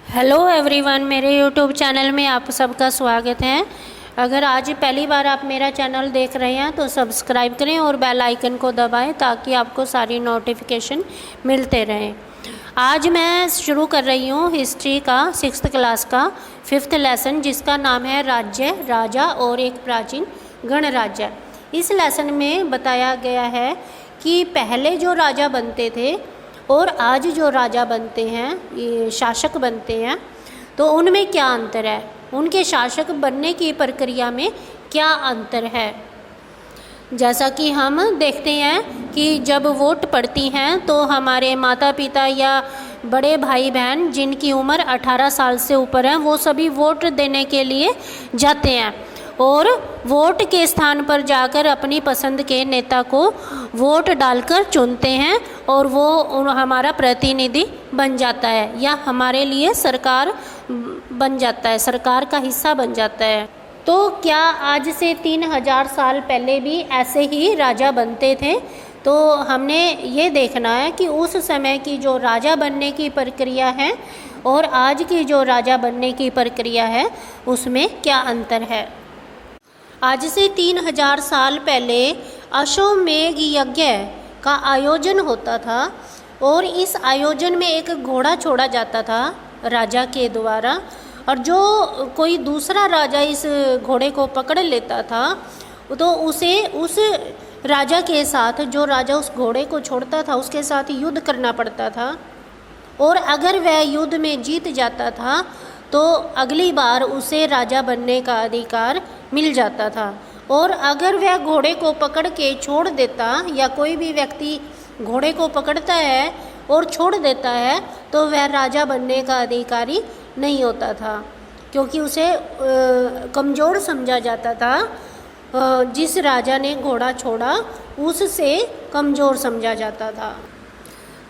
Hello everyone, मेरे YouTube channel में आप सबका स्वागत है। अगर आज पहली बार आप मेरा चैनल देख रहे हैं तो सब्सक्राइब करें और बेल आइकन को दबाएं ताकि आपको सारी नोटिफिकेशन मिलते रहें। आज मैं शुरू कर रही हूँ हिस्ट्री का 6th क्लास का 5th लेसन, जिसका नाम है राज्य, राजा और एक प्राचीन गणराज्य। इस लेसन में बताया गया है कि पहले जो राजा बनते थे और आज जो राजा बनते हैं, ये शासक बनते हैं, तो उनमें क्या अंतर है, उनके शासक बनने की प्रक्रिया में क्या अंतर है। जैसा कि हम देखते हैं कि जब वोट पड़ती हैं तो हमारे माता पिता या बड़े भाई बहन जिनकी उम्र 18 साल से ऊपर है वो सभी वोट देने के लिए जाते हैं और वोट के स्थान पर जाकर अपनी पसंद के नेता को वोट डालकर चुनते हैं और वो हमारा प्रतिनिधि बन जाता है या हमारे लिए सरकार बन जाता है, सरकार का हिस्सा बन जाता है। तो क्या आज से 3000 साल पहले भी ऐसे ही राजा बनते थे? तो हमने ये देखना है कि उस समय की जो राजा बनने की प्रक्रिया है और आज की जो राजा बनने की प्रक्रिया है उसमें क्या अंतर है। आज से 3000 साल पहले अश्वमेध यज्ञ का आयोजन होता था और इस आयोजन में एक घोड़ा छोड़ा जाता था राजा के द्वारा, और जो कोई दूसरा राजा इस घोड़े को पकड़ लेता था तो उसे उस राजा के साथ, जो राजा उस घोड़े को छोड़ता था, उसके साथ युद्ध करना पड़ता था। और अगर वह युद्ध में जीत जाता था तो अगली बार उसे राजा बनने का अधिकार मिल जाता था। और अगर वह घोड़े को पकड़ के छोड़ देता, या कोई भी व्यक्ति घोड़े को पकड़ता है और छोड़ देता है, तो वह राजा बनने का अधिकारी नहीं होता था, क्योंकि उसे कमज़ोर समझा जाता था। जिस राजा ने घोड़ा छोड़ा उससे कमज़ोर समझा जाता था।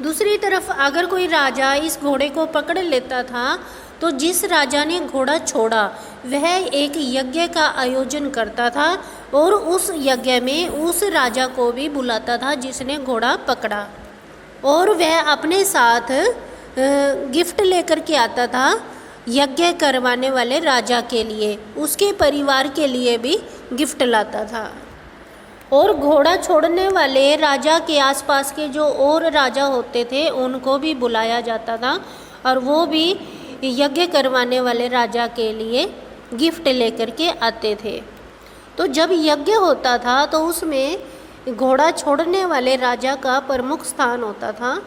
दूसरी तरफ अगर कोई राजा इस घोड़े को पकड़ लेता था तो जिस राजा ने घोड़ा छोड़ा वह एक यज्ञ का आयोजन करता था और उस यज्ञ में उस राजा को भी बुलाता था जिसने घोड़ा पकड़ा, और वह अपने साथ गिफ्ट लेकर के आता था यज्ञ करवाने वाले राजा के लिए, उसके परिवार के लिए भी गिफ्ट लाता था। और घोड़ा छोड़ने वाले राजा के आसपास के जो और राजा होते थे उनको भी बुलाया जाता था और वो भी यज्ञ करवाने वाले राजा के लिए गिफ्ट लेकर के आते थे। तो जब यज्ञ होता था तो उसमें घोड़ा छोड़ने वाले राजा का प्रमुख स्थान होता था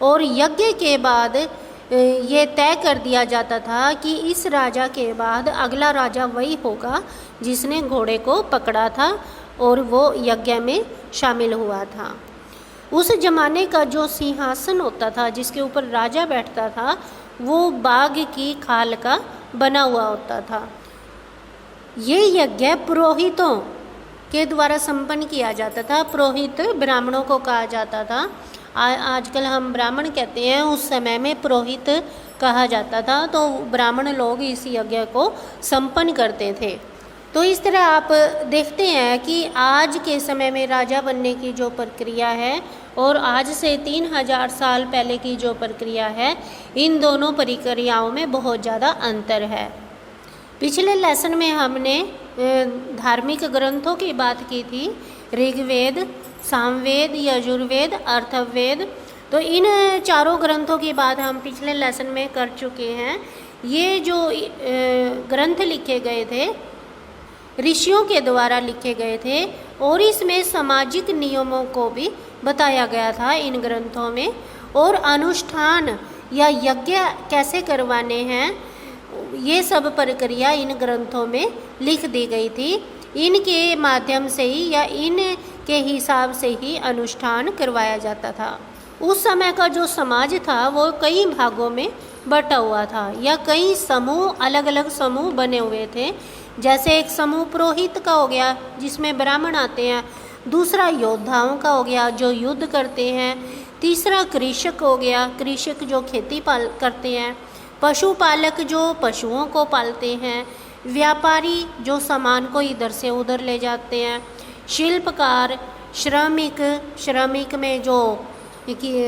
और यज्ञ के बाद ये तय कर दिया जाता था कि इस राजा के बाद अगला राजा वही होगा जिसने घोड़े को पकड़ा था और वो यज्ञ में शामिल हुआ था। उस जमाने का जो सिंहासन होता था जिसके ऊपर राजा बैठता था वो बाघ की खाल का बना हुआ होता था। ये यज्ञ पुरोहितों के द्वारा संपन्न किया जाता था। पुरोहित ब्राह्मणों को कहा जाता था। आजकल हम ब्राह्मण कहते हैं, उस समय में पुरोहित कहा जाता था। तो ब्राह्मण लोग इस यज्ञ को संपन्न करते थे। तो इस तरह आप देखते हैं कि आज के समय में राजा बनने की जो प्रक्रिया है और आज से 3000 साल पहले की जो प्रक्रिया है, इन दोनों प्रक्रियाओं में बहुत ज़्यादा अंतर है। पिछले लेसन में हमने धार्मिक ग्रंथों की बात की थी, ऋग्वेद, सामवेद, यजुर्वेद, अथर्ववेद। तो इन चारों ग्रंथों की बात हम पिछले लेसन में कर चुके हैं। ये जो ग्रंथ लिखे गए थे ऋषियों के द्वारा लिखे गए थे और इसमें सामाजिक नियमों को भी बताया गया था इन ग्रंथों में, और अनुष्ठान या यज्ञ कैसे करवाने हैं ये सब प्रक्रिया इन ग्रंथों में लिख दी गई थी। इनके माध्यम से ही या इन के हिसाब से ही अनुष्ठान करवाया जाता था। उस समय का जो समाज था वो कई भागों में बटा हुआ था या कई समूह, अलग अलग समूह बने हुए थे। जैसे एक समूह पुरोहित का हो गया जिसमें ब्राह्मण आते हैं, दूसरा योद्धाओं का हो गया जो युद्ध करते हैं, तीसरा कृषक हो गया, कृषक जो खेती करते हैं, पशुपालक जो पशुओं को पालते हैं, व्यापारी जो सामान को इधर से उधर ले जाते हैं, शिल्पकार, श्रमिक में जो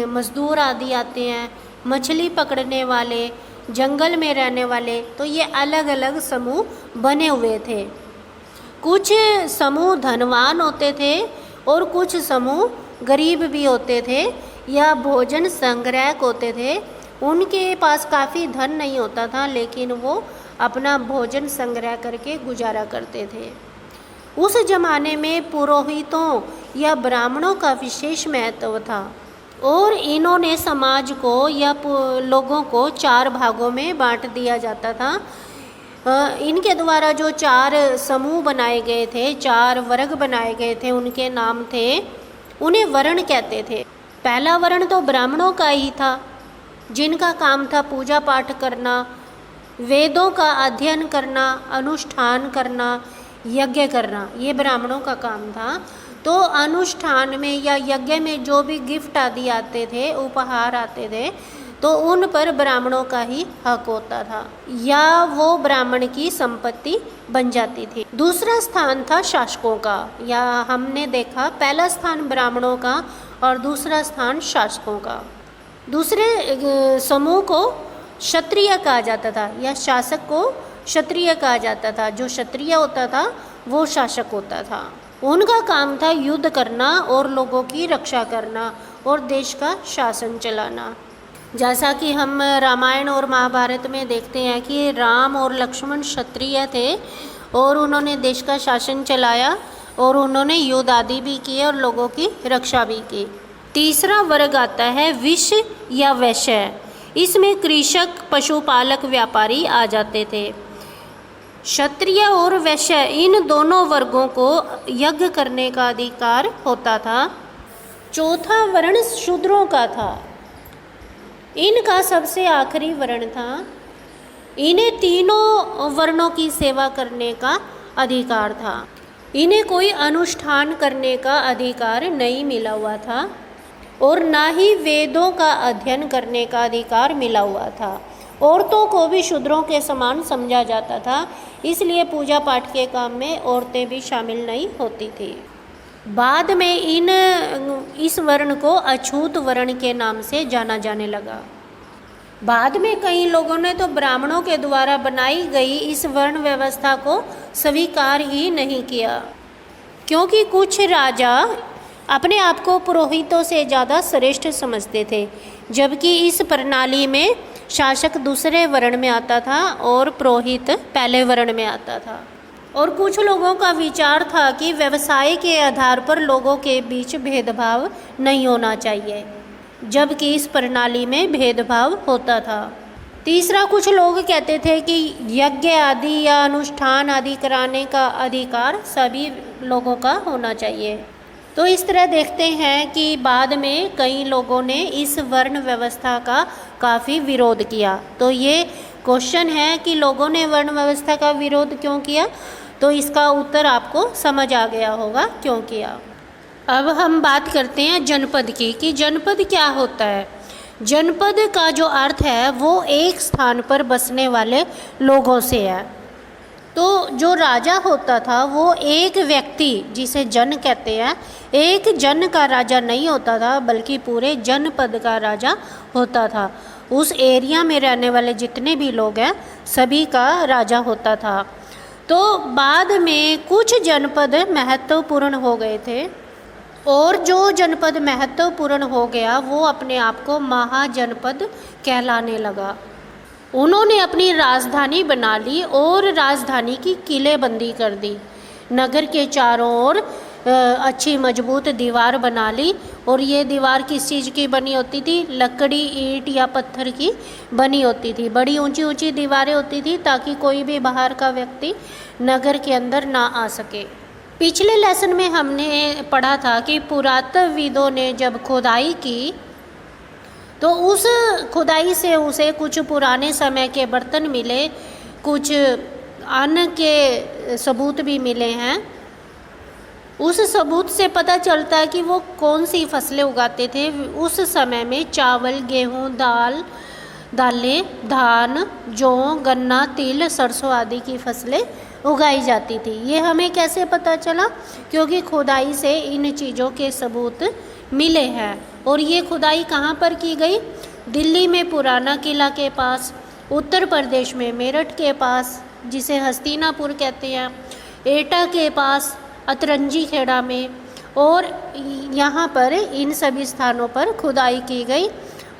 मजदूर आदि आते हैं, मछली पकड़ने वाले, जंगल में रहने वाले, तो ये अलग अलग समूह बने हुए थे। कुछ समूह धनवान होते थे और कुछ समूह गरीब भी होते थे या भोजन संग्राहक होते थे। उनके पास काफ़ी धन नहीं होता था, लेकिन वो अपना भोजन संग्रह करके गुजारा करते थे। उस जमाने में पुरोहितों या ब्राह्मणों का विशेष महत्व था और इन्होंने समाज को या लोगों को 4 भागों में बांट दिया जाता था। इनके द्वारा जो 4 समूह बनाए गए थे, 4 वर्ग बनाए गए थे, उनके नाम थे, उन्हें वर्ण कहते थे। पहला वर्ण तो ब्राह्मणों का ही था, जिनका काम था पूजा पाठ करना, वेदों का अध्ययन करना, अनुष्ठान करना, यज्ञ करना, ये ब्राह्मणों का काम था। तो अनुष्ठान में या यज्ञ में जो भी गिफ्ट आदि आते थे, उपहार आते थे, तो उन पर ब्राह्मणों का ही हक होता था या वो ब्राह्मण की संपत्ति बन जाती थी। दूसरा स्थान था शासकों का, या हमने देखा पहला स्थान ब्राह्मणों का और दूसरा स्थान शासकों का। दूसरे समूह को क्षत्रिय कहा जाता था या शासक को क्षत्रिय कहा जाता था। जो क्षत्रिय होता था वो शासक होता था। उनका काम था युद्ध करना और लोगों की रक्षा करना और देश का शासन चलाना। जैसा कि हम रामायण और महाभारत में देखते हैं कि राम और लक्ष्मण क्षत्रिय थे और उन्होंने देश का शासन चलाया और उन्होंने युद्ध आदि भी किए और लोगों की रक्षा भी की। तीसरा वर्ग आता है विश्य या वैश्य। इसमें कृषक, पशुपालक, व्यापारी आ जाते थे। क्षत्रिय और वैश्य इन दोनों वर्गों को यज्ञ करने का अधिकार होता था। चौथा वर्ण शूद्रों का था। इनका सबसे आखिरी वर्ण था। इन्हें तीनों वर्णों की सेवा करने का अधिकार था। इन्हें कोई अनुष्ठान करने का अधिकार नहीं मिला हुआ था और ना ही वेदों का अध्ययन करने का अधिकार मिला हुआ था। औरतों को भी शूद्रों के समान समझा जाता था, इसलिए पूजा पाठ के काम में औरतें भी शामिल नहीं होती थी। बाद में इस वर्ण को अछूत वर्ण के नाम से जाना जाने लगा। बाद में कई लोगों ने तो ब्राह्मणों के द्वारा बनाई गई इस वर्ण व्यवस्था को स्वीकार ही नहीं किया, क्योंकि कुछ राजा अपने आप को पुरोहितों से ज़्यादा श्रेष्ठ समझते थे, जबकि इस प्रणाली में शासक दूसरे वर्ण में आता था और पुरोहित पहले वर्ण में आता था। और कुछ लोगों का विचार था कि व्यवसाय के आधार पर लोगों के बीच भेदभाव नहीं होना चाहिए, जबकि इस प्रणाली में भेदभाव होता था। तीसरा, कुछ लोग कहते थे कि यज्ञ आदि या अनुष्ठान आदि कराने का अधिकार सभी लोगों का होना चाहिए। तो इस तरह देखते हैं कि बाद में कई लोगों ने इस वर्ण व्यवस्था का काफ़ी विरोध किया। तो ये क्वेश्चन है कि लोगों ने वर्ण व्यवस्था का विरोध क्यों किया, तो इसका उत्तर आपको समझ आ गया होगा क्यों किया। अब हम बात करते हैं जनपद की कि जनपद क्या होता है। जनपद का जो अर्थ है वो एक स्थान पर बसने वाले लोगों से है। तो जो राजा होता था वो एक व्यक्ति, जिसे जन कहते हैं, एक जन का राजा नहीं होता था, बल्कि पूरे जनपद का राजा होता था। उस एरिया में रहने वाले जितने भी लोग हैं सभी का राजा होता था। तो बाद में कुछ जनपद महत्वपूर्ण हो गए थे और जो जनपद महत्वपूर्ण हो गया वो अपने आप को महाजनपद कहलाने लगा। उन्होंने अपनी राजधानी बना ली और राजधानी की किलेबंदी कर दी। नगर के चारों ओर अच्छी मजबूत दीवार बना ली। और ये दीवार किस चीज़ की बनी होती थी? लकड़ी, ईंट या पत्थर की बनी होती थी। बड़ी ऊंची ऊंची दीवारें होती थी ताकि कोई भी बाहर का व्यक्ति नगर के अंदर ना आ सके। पिछले लेसन में हमने पढ़ा था कि पुरातत्वविदों ने जब खुदाई की तो उस खुदाई से उसे कुछ पुराने समय के बर्तन मिले, कुछ अन्न के सबूत भी मिले हैं। उस सबूत से पता चलता है कि वो कौन सी फसलें उगाते थे। उस समय में चावल, गेहूँ, दालें, धान, जौ, गन्ना, तिल, सरसों आदि की फसलें उगाई जाती थी। ये हमें कैसे पता चला? क्योंकि खुदाई से इन चीज़ों के सबूत मिले हैं। और ये खुदाई कहाँ पर की गई? दिल्ली में पुराना किला के पास, उत्तर प्रदेश में मेरठ के पास जिसे हस्तिनापुर कहते हैं, एटा के पास अतरंजी खेड़ा में, और यहाँ पर इन सभी स्थानों पर खुदाई की गई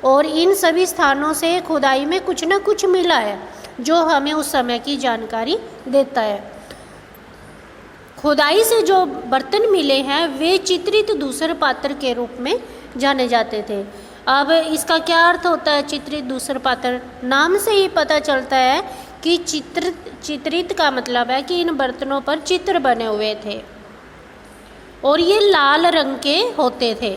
और इन सभी स्थानों से खुदाई में कुछ न कुछ मिला है जो हमें उस समय की जानकारी देता है। खुदाई से जो बर्तन मिले हैं वे चित्रित दूसर पात्र के रूप में जाने जाते थे। अब इसका क्या अर्थ होता है चित्रित दूसर पात्र? नाम से ही पता चलता है कि चित्रित का मतलब है कि इन बर्तनों पर चित्र बने हुए थे और ये लाल रंग के होते थे।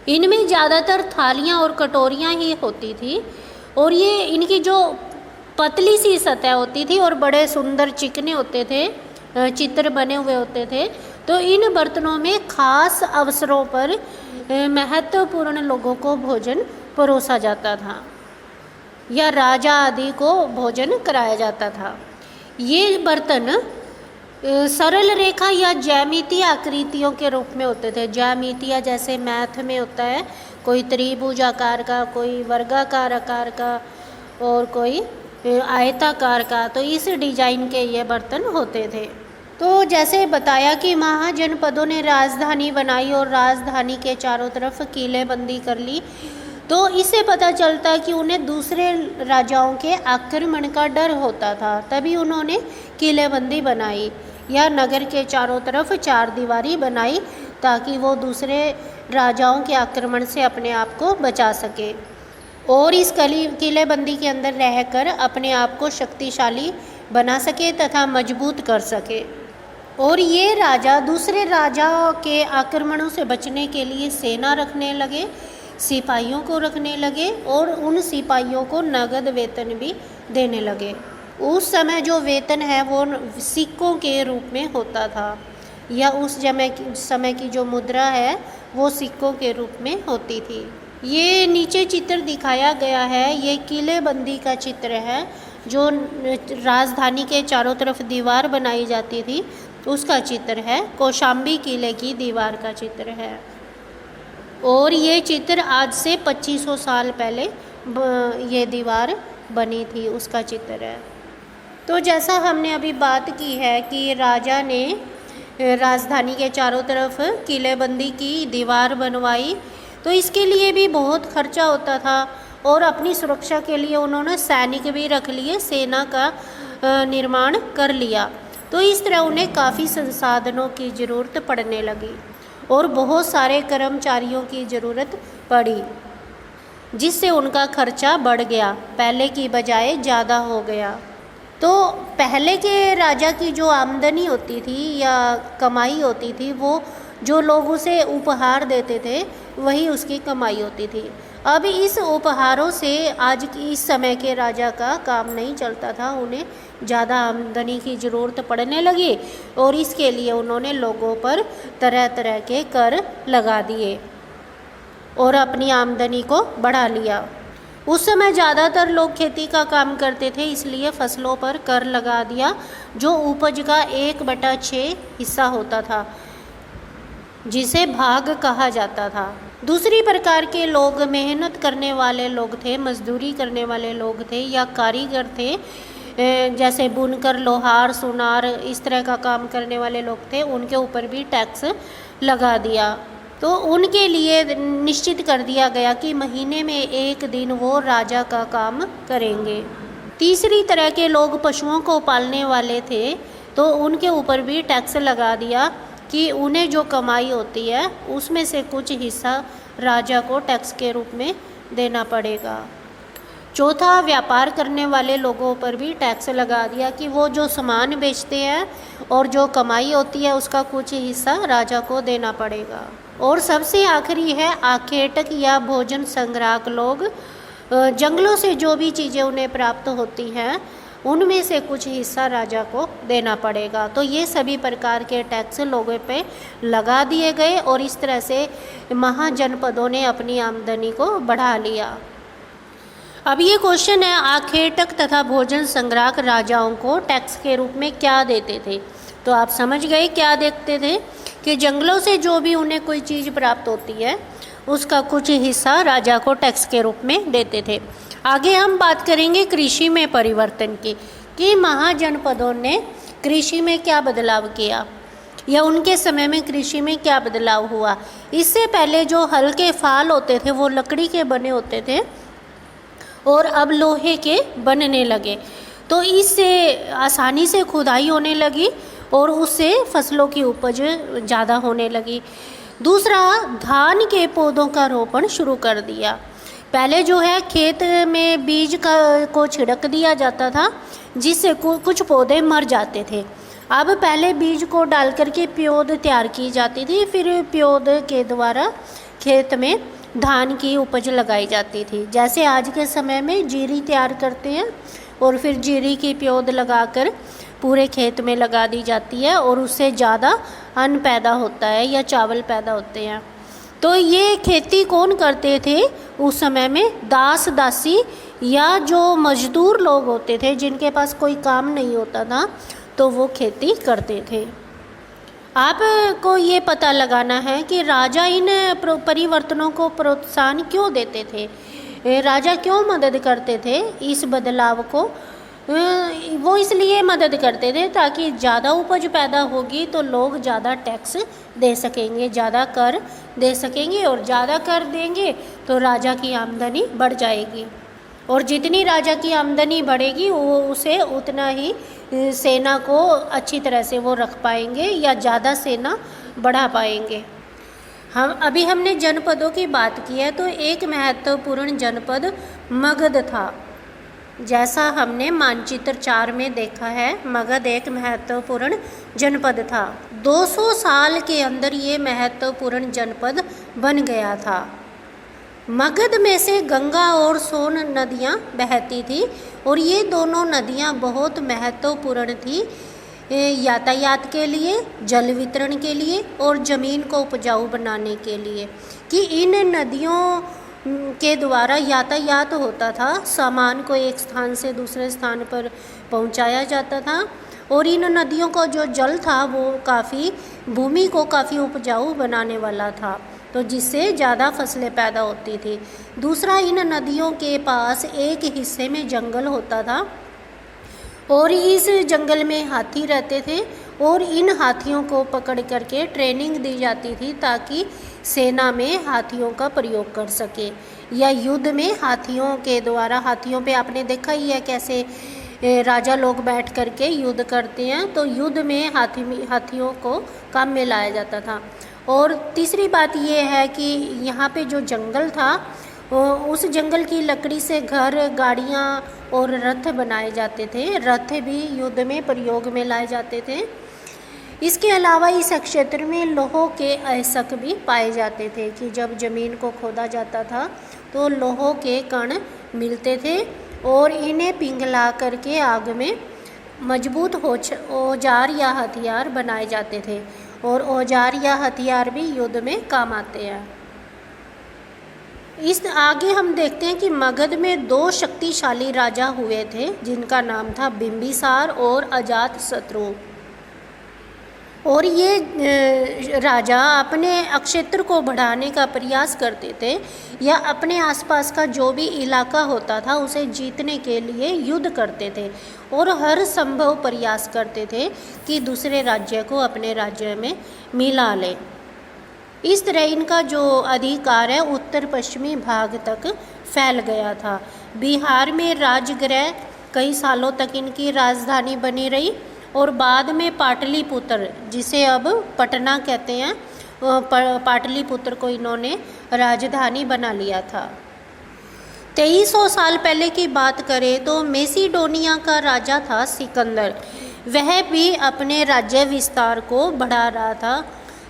इनमें ज़्यादातर थालियाँ और कटोरियाँ ही होती थी और ये इनकी जो पतली सी सतह होती थी और बड़े सुंदर चिकने होते थे, चित्र बने हुए होते थे। तो इन बर्तनों में खास अवसरों पर महत्वपूर्ण लोगों को भोजन परोसा जाता था या राजा आदि को भोजन कराया जाता था। ये बर्तन सरल रेखा या ज्यामितीय आकृतियों के रूप में होते थे। ज्यामितीय जैसे मैथ में होता है, कोई त्रिभुज आकार का, कोई वर्गाकार आकार का और कोई आयताकार का, तो इस डिजाइन के ये बर्तन होते थे। तो जैसे बताया कि महाजनपदों ने राजधानी बनाई और राजधानी के चारों तरफ किलेबंदी कर ली, तो इससे पता चलता है कि उन्हें दूसरे राजाओं के आक्रमण का डर होता था, तभी उन्होंने किलेबंदी बनाई या नगर के चारों तरफ चार दीवारी बनाई ताकि वो दूसरे राजाओं के आक्रमण से अपने आप को बचा सके और इस किलेबंदी के अंदर रहकर अपने आप को शक्तिशाली बना सके तथा मजबूत कर सके। और ये राजा दूसरे राजाओं के आक्रमणों से बचने के लिए सेना रखने लगे, सिपाहियों को रखने लगे और उन सिपाहियों को नगद वेतन भी देने लगे। उस समय जो वेतन है वो सिक्कों के रूप में होता था या उस समय की जो मुद्रा है वो सिक्कों के रूप में होती थी। ये नीचे चित्र दिखाया गया है, ये किलेबंदी का चित्र है जो राजधानी के चारों तरफ दीवार बनाई जाती थी उसका चित्र है। कौशाम्बी किले की दीवार का चित्र है और ये चित्र आज से 2500 साल पहले ये दीवार बनी थी उसका चित्र है। तो जैसा हमने अभी बात की है कि राजा ने राजधानी के चारों तरफ किलेबंदी की दीवार बनवाई, तो इसके लिए भी बहुत खर्चा होता था और अपनी सुरक्षा के लिए उन्होंने सैनिक भी रख लिए, सेना का निर्माण कर लिया। तो इस तरह उन्हें काफ़ी संसाधनों की ज़रूरत पड़ने लगी और बहुत सारे कर्मचारियों की ज़रूरत पड़ी, जिससे उनका खर्चा बढ़ गया, पहले की बजाय ज़्यादा हो गया। तो पहले के राजा की जो आमदनी होती थी या कमाई होती थी वो जो लोग उसे उपहार देते थे वही उसकी कमाई होती थी। अब इस उपहारों से आज की इस समय के राजा का काम नहीं चलता था, उन्हें ज़्यादा आमदनी की ज़रूरत पड़ने लगी और इसके लिए उन्होंने लोगों पर तरह तरह के कर लगा दिए और अपनी आमदनी को बढ़ा लिया। उस समय ज़्यादातर लोग खेती का काम करते थे, इसलिए फसलों पर कर लगा दिया जो उपज का 1/6 हिस्सा होता था, जिसे भाग कहा जाता था। दूसरी प्रकार के लोग मेहनत करने वाले लोग थे, मजदूरी करने वाले लोग थे या कारीगर थे, जैसे बुनकर, लोहार, सुनार, इस तरह का काम करने वाले लोग थे, उनके ऊपर भी टैक्स लगा दिया। तो उनके लिए निश्चित कर दिया गया कि महीने में एक दिन वो राजा का काम करेंगे। तीसरी तरह के लोग पशुओं को पालने वाले थे, तो उनके ऊपर भी टैक्स लगा दिया कि उन्हें जो कमाई होती है उसमें से कुछ हिस्सा राजा को टैक्स के रूप में देना पड़ेगा। चौथा, व्यापार करने वाले लोगों पर भी टैक्स लगा दिया कि वो जो सामान बेचते हैं और जो कमाई होती है उसका कुछ हिस्सा राजा को देना पड़ेगा। और सबसे आखिरी है आखेटक या भोजन संग्राहक लोग। जंगलों से जो भी चीज़ें उन्हें प्राप्त होती हैं उनमें से कुछ हिस्सा राजा को देना पड़ेगा। तो ये सभी प्रकार के टैक्स लोगों पे लगा दिए गए और इस तरह से महाजनपदों ने अपनी आमदनी को बढ़ा लिया। अब ये क्वेश्चन है, आखेटक तथा भोजन संग्राहक राजाओं को टैक्स के रूप में क्या देते थे? तो आप समझ गए क्या देखते थे कि जंगलों से जो भी उन्हें कोई चीज़ प्राप्त होती है उसका कुछ हिस्सा राजा को टैक्स के रूप में देते थे। आगे हम बात करेंगे कृषि में परिवर्तन की, कि महाजनपदों ने कृषि में क्या बदलाव किया या उनके समय में कृषि में क्या बदलाव हुआ। इससे पहले जो हल के फाल होते थे वो लकड़ी के बने होते थे और अब लोहे के बनने लगे, तो इससे आसानी से खुदाई होने लगी और उससे फसलों की उपज ज़्यादा होने लगी। दूसरा, धान के पौधों का रोपण शुरू कर दिया। पहले जो है खेत में बीज को छिड़क दिया जाता था जिससे कुछ पौधे मर जाते थे। अब पहले बीज को डाल करके प्योद तैयार की जाती थी, फिर प्योद के द्वारा खेत में धान की उपज लगाई जाती थी। जैसे आज के समय में जीरी तैयार करते हैं और फिर जीरी की प्योद लगाकर पूरे खेत में लगा दी जाती है और उससे ज़्यादा अन्न पैदा होता है या चावल पैदा होते हैं। तो ये खेती कौन करते थे उस समय में? दास दासी या जो मजदूर लोग होते थे जिनके पास कोई काम नहीं होता था, तो वो खेती करते थे। आपको ये पता लगाना है कि राजा इन परिवर्तनों को प्रोत्साहन क्यों देते थे, राजा क्यों मदद करते थे इस बदलाव को। वो इसलिए मदद करते थे ताकि ज़्यादा उपज पैदा होगी तो लोग ज़्यादा टैक्स दे सकेंगे, ज़्यादा कर दे सकेंगे, और ज़्यादा कर देंगे तो राजा की आमदनी बढ़ जाएगी, और जितनी राजा की आमदनी बढ़ेगी वो उसे उतना ही सेना को अच्छी तरह से वो रख पाएंगे या ज़्यादा सेना बढ़ा पाएंगे। हमने जनपदों की बात की है, तो एक महत्वपूर्ण जनपद मगध था। जैसा हमने मानचित्र 4 में देखा है, मगध एक महत्वपूर्ण जनपद था। 200 साल के अंदर ये महत्वपूर्ण जनपद बन गया था। मगध में से गंगा और सोन नदियाँ बहती थी और ये दोनों नदियाँ बहुत महत्वपूर्ण थी यातायात के लिए, जल वितरण के लिए और ज़मीन को उपजाऊ बनाने के लिए, कि इन नदियों के द्वारा यातायात होता था, सामान को एक स्थान से दूसरे स्थान पर पहुंचाया जाता था, और इन नदियों का जो जल था वो काफ़ी भूमि को काफ़ी उपजाऊ बनाने वाला था, तो जिससे ज़्यादा फसलें पैदा होती थी। दूसरा, इन नदियों के पास एक हिस्से में जंगल होता था और इस जंगल में हाथी रहते थे और इन हाथियों को पकड़ करके ट्रेनिंग दी जाती थी ताकि सेना में हाथियों का प्रयोग कर सके, या युद्ध में हाथियों के द्वारा, हाथियों पे आपने देखा ही है कैसे राजा लोग बैठ करके युद्ध करते हैं, तो युद्ध में हाथियों को काम में लाया जाता था। और तीसरी बात ये है कि यहाँ पे जो जंगल था उस जंगल की लकड़ी से घर, गाड़ियाँ और रथ बनाए जाते थे। रथ भी युद्ध में प्रयोग में लाए जाते थे। इसके अलावा इस क्षेत्र में लोहों के अयस्क भी पाए जाते थे, कि जब ज़मीन को खोदा जाता था तो लोहों के कण मिलते थे और इन्हें पिघला करके आग में मजबूत औजार या हथियार बनाए जाते थे, और औजार या हथियार भी युद्ध में काम आते हैं। इस आगे हम देखते हैं कि मगध में 2 शक्तिशाली राजा हुए थे जिनका नाम था बिंबिसार और अजातशत्रु। और ये राजा अपने क्षेत्र को बढ़ाने का प्रयास करते थे या अपने आसपास का जो भी इलाका होता था उसे जीतने के लिए युद्ध करते थे और हर संभव प्रयास करते थे कि दूसरे राज्य को अपने राज्य में मिला ले। इस तरह इनका जो अधिकार है उत्तर पश्चिमी भाग तक फैल गया था। बिहार में राजगृह कई सालों तक इनकी राजधानी बनी रही और बाद में पाटलिपुत्र, जिसे अब पटना कहते हैं, पाटलिपुत्र को इन्होंने राजधानी बना लिया था। 2300 साल पहले की बात करें तो मैसिडोनिया का राजा था सिकंदर। वह भी अपने राज्य विस्तार को बढ़ा रहा था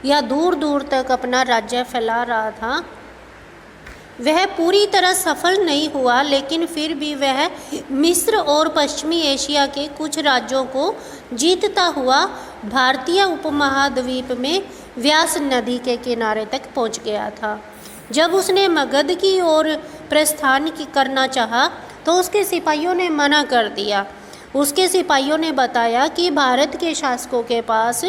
या दूर दूर तक अपना राज्य फैला रहा था। वह पूरी तरह सफल नहीं हुआ, लेकिन फिर भी वह मिस्र और पश्चिमी एशिया के कुछ राज्यों को जीतता हुआ भारतीय उपमहाद्वीप में व्यास नदी के किनारे तक पहुंच गया था। जब उसने मगध की ओर प्रस्थान करना चाहा तो उसके सिपाहियों ने मना कर दिया। उसके सिपाहियों ने बताया कि भारत के शासकों के पास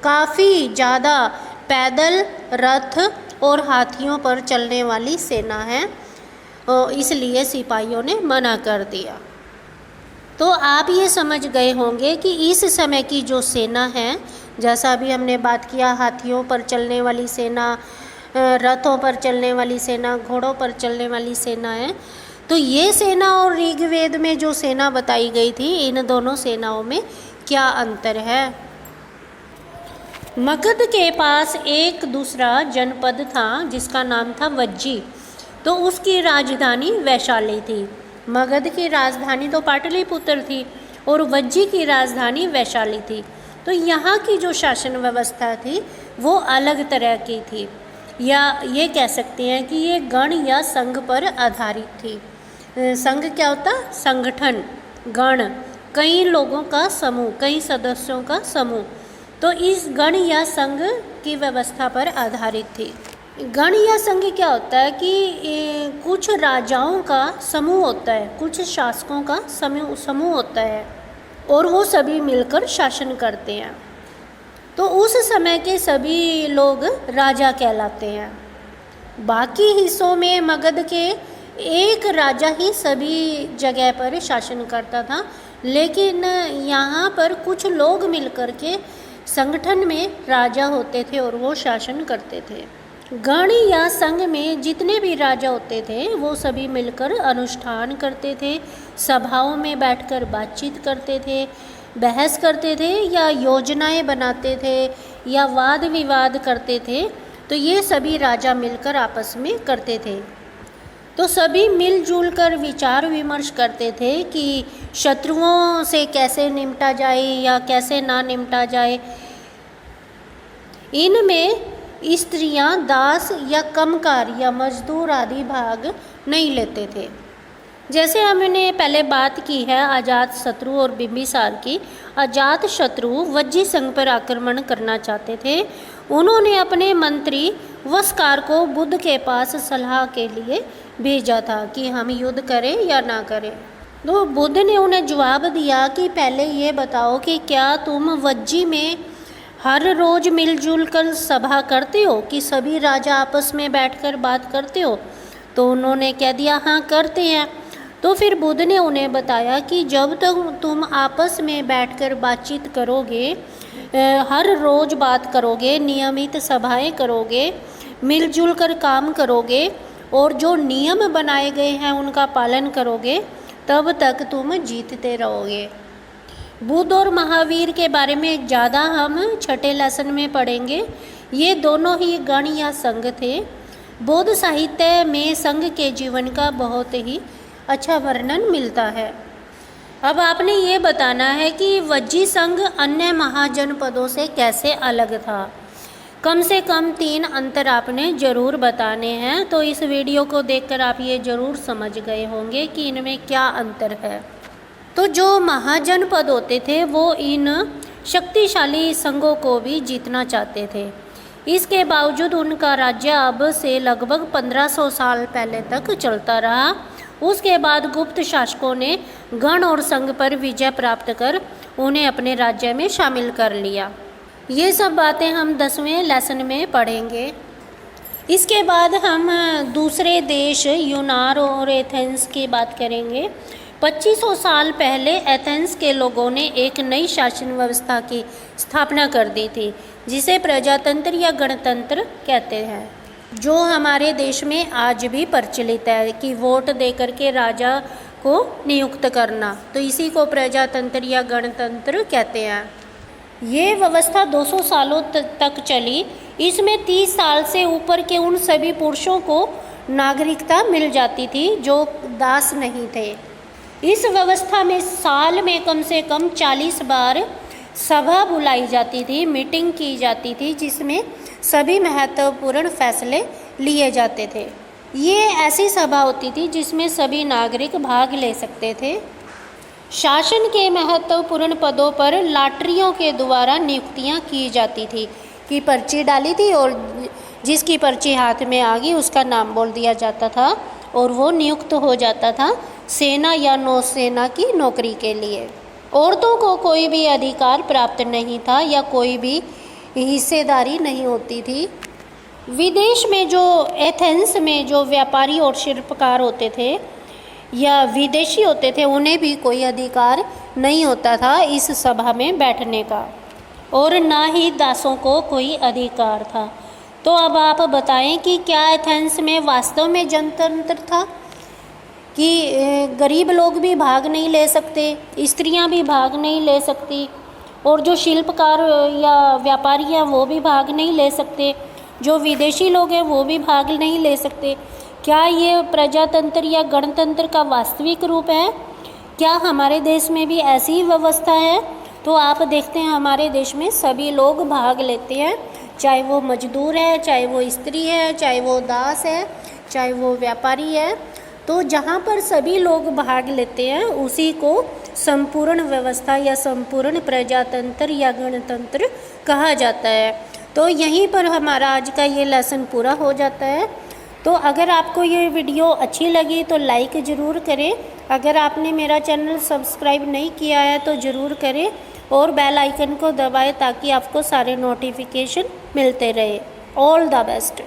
काफ़ी ज़्यादा पैदल, रथ और हाथियों पर चलने वाली सेना है इसलिए सिपाहियों ने मना कर दिया। तो आप ये समझ गए होंगे कि इस समय की जो सेना है, जैसा अभी हमने बात किया, हाथियों पर चलने वाली सेना, रथों पर चलने वाली सेना, घोड़ों पर चलने वाली सेना है। तो ये सेना और ऋग्वेद में जो सेना बताई गई थी, इन दोनों सेनाओं में क्या अंतर है। मगध के पास एक दूसरा जनपद था जिसका नाम था वज्जी। तो उसकी राजधानी वैशाली थी। मगध की राजधानी तो पाटलिपुत्र थी और वज्जी की राजधानी वैशाली थी। तो यहाँ की जो शासन व्यवस्था थी वो अलग तरह की थी, या ये कह सकते हैं कि ये गण या संघ पर आधारित थी। संघ क्या होता? संगठन। गण, कई लोगों का समूह, कई सदस्यों का समूह। तो इस गण या संघ की व्यवस्था पर आधारित थी। गण या संघ क्या होता है कि कुछ राजाओं का समूह होता है, कुछ शासकों का समूह होता है और वो सभी मिलकर शासन करते हैं। तो उस समय के सभी लोग राजा कहलाते हैं। बाकी हिस्सों में मगध के एक राजा ही सभी जगह पर शासन करता था, लेकिन यहाँ पर कुछ लोग मिलकर के संगठन में राजा होते थे और वो शासन करते थे। गण या संघ में जितने भी राजा होते थे वो सभी मिलकर अनुष्ठान करते थे, सभाओं में बैठकर बातचीत करते थे, बहस करते थे या योजनाएं बनाते थे या वाद विवाद करते थे। तो ये सभी राजा मिलकर आपस में करते थे। तो सभी मिलजुल कर विचार विमर्श करते थे कि शत्रुओं से कैसे निपटा जाए या कैसे ना निपटा जाए। इनमें स्त्रियां दास या कमकार या मजदूर आदि भाग नहीं लेते थे। जैसे हमने पहले बात की है अजातशत्रु और बिंबिसार की। अजातशत्रु वज्जी संघ पर आक्रमण करना चाहते थे। उन्होंने अपने मंत्री वस्कार को बुद्ध के पास सलाह के लिए भेजा था कि हम युद्ध करें या ना करें। तो बुद्ध ने उन्हें जवाब दिया कि पहले ये बताओ कि क्या तुम वज्जी में हर रोज़ मिलजुल कर सभा करते हो कि सभी राजा आपस में बैठकर बात करते हो? तो उन्होंने कह दिया हाँ करते हैं। तो फिर बुद्ध ने उन्हें बताया कि जब तक तुम आपस में बैठकर बातचीत करोगे, हर रोज़ बात करोगे, नियमित सभाएं करोगे, मिलजुल कर काम करोगे और जो नियम बनाए गए हैं उनका पालन करोगे, तब तक तुम जीतते रहोगे। बुद्ध और महावीर के बारे में ज़्यादा हम छठे लेसन में पढ़ेंगे। ये दोनों ही गण या संघ थे। बौद्ध साहित्य में संघ के जीवन का बहुत ही अच्छा वर्णन मिलता है। अब आपने ये बताना है कि वज्जी संघ अन्य महाजनपदों से कैसे अलग था। कम से कम 3 अंतर आपने ज़रूर बताने हैं। तो इस वीडियो को देखकर आप ये ज़रूर समझ गए होंगे कि इनमें क्या अंतर है। तो जो महाजनपद होते थे वो इन शक्तिशाली संघों को भी जीतना चाहते थे। इसके बावजूद उनका राज्य अब से लगभग 1500 साल पहले तक चलता रहा। उसके बाद गुप्त शासकों ने गण और संघ पर विजय प्राप्त कर उन्हें अपने राज्य में शामिल कर लिया। ये सब बातें हम 10वें लेसन में पढ़ेंगे। इसके बाद हम दूसरे देश यूनान और एथेंस की बात करेंगे। 2500 साल पहले एथेंस के लोगों ने एक नई शासन व्यवस्था की स्थापना कर दी थी जिसे प्रजातंत्र या गणतंत्र कहते हैं, जो हमारे देश में आज भी प्रचलित है कि वोट देकर के राजा को नियुक्त करना। तो इसी को प्रजातंत्र या गणतंत्र कहते हैं। ये व्यवस्था 200 सालों तक चली। इसमें 30 साल से ऊपर के उन सभी पुरुषों को नागरिकता मिल जाती थी जो दास नहीं थे। इस व्यवस्था में साल में कम से कम 40 बार सभा बुलाई जाती थी, मीटिंग की जाती थी, जिसमें सभी महत्वपूर्ण फैसले लिए जाते थे। ये ऐसी सभा होती थी जिसमें सभी नागरिक भाग ले सकते थे। शासन के महत्वपूर्ण पदों पर लॉटरियों के द्वारा नियुक्तियां की जाती थी कि पर्ची डाली थी और जिसकी पर्ची हाथ में आ गई उसका नाम बोल दिया जाता था और वो नियुक्त हो जाता था सेना या नौसेना की नौकरी के लिए। औरतों को कोई भी अधिकार प्राप्त नहीं था या कोई भी हिस्सेदारी नहीं होती थी। विदेश में जो एथेंस में जो व्यापारी और शिल्पकार होते थे या विदेशी होते थे, उन्हें भी कोई अधिकार नहीं होता था इस सभा में बैठने का, और ना ही दासों को कोई अधिकार था। तो अब आप बताएं कि क्या एथेंस में वास्तव में जनतंत्र था कि गरीब लोग भी भाग नहीं ले सकते, स्त्रियां भी भाग नहीं ले सकती, और जो शिल्पकार या व्यापारी हैं वो भी भाग नहीं ले सकते, जो विदेशी लोग हैं वो भी भाग नहीं ले सकते? क्या ये प्रजातंत्र या गणतंत्र का वास्तविक रूप है? क्या हमारे देश में भी ऐसी व्यवस्था है? तो आप देखते हैं हमारे देश में सभी लोग भाग लेते हैं, चाहे वो मजदूर है, चाहे वो स्त्री है, चाहे वो दास है, चाहे वो व्यापारी है। तो जहाँ पर सभी लोग भाग लेते हैं उसी को संपूर्ण व्यवस्था या संपूर्ण प्रजातंत्र या गणतंत्र कहा जाता है। तो यहीं पर हमारा आज का ये लेसन पूरा हो जाता है। तो अगर आपको ये वीडियो अच्छी लगी तो लाइक ज़रूर करें। अगर आपने मेरा चैनल सब्सक्राइब नहीं किया है तो ज़रूर करें और बेल आइकन को दबाएं ताकि आपको सारे नोटिफिकेशन मिलते रहे। All the best.